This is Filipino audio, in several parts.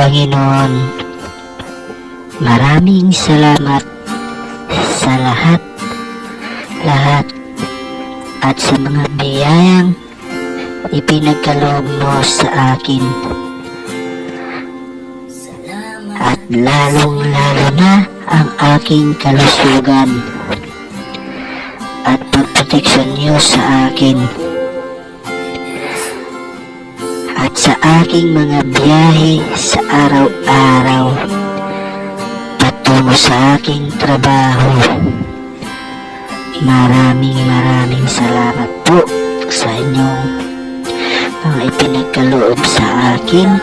Panginoon, maraming salamat sa lahat at sa mga biyayang ipinagkaloob mo sa akin. At lalong-lalo na ang aking kalusugan at pagproteksyon niyo sa akin at sa aking mga biyahe sa araw-araw patungo sa aking trabaho. Maraming salamat po sa inyong mga ipinagkaloob sa akin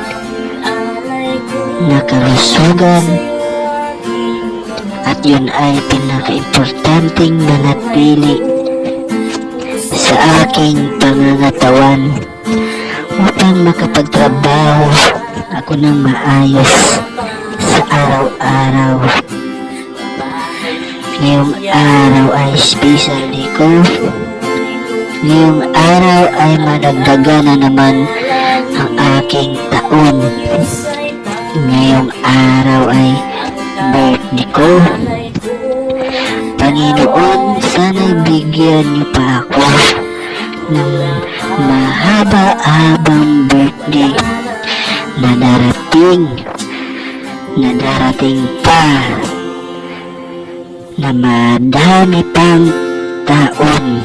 na kalusugan, at yun ay pinaka-importanting manatili sa aking pangangatawan upang makapagtrabaho ako ng maayos sa araw-araw. Ngayong araw ay special day ko. Ngayong araw ay madagdagan na naman ang aking taon. Ngayong araw ay birthday ko. Panginoon, sana'y bigyan niyo pa ako ng mahaba-habang birthday na darating pa, na madami pang taon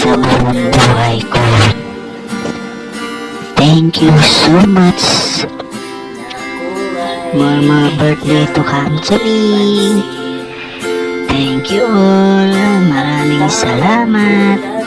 sa buong buhay ko. Thank you so much. More birthday to come to me. Thank you all. Maraming salamat.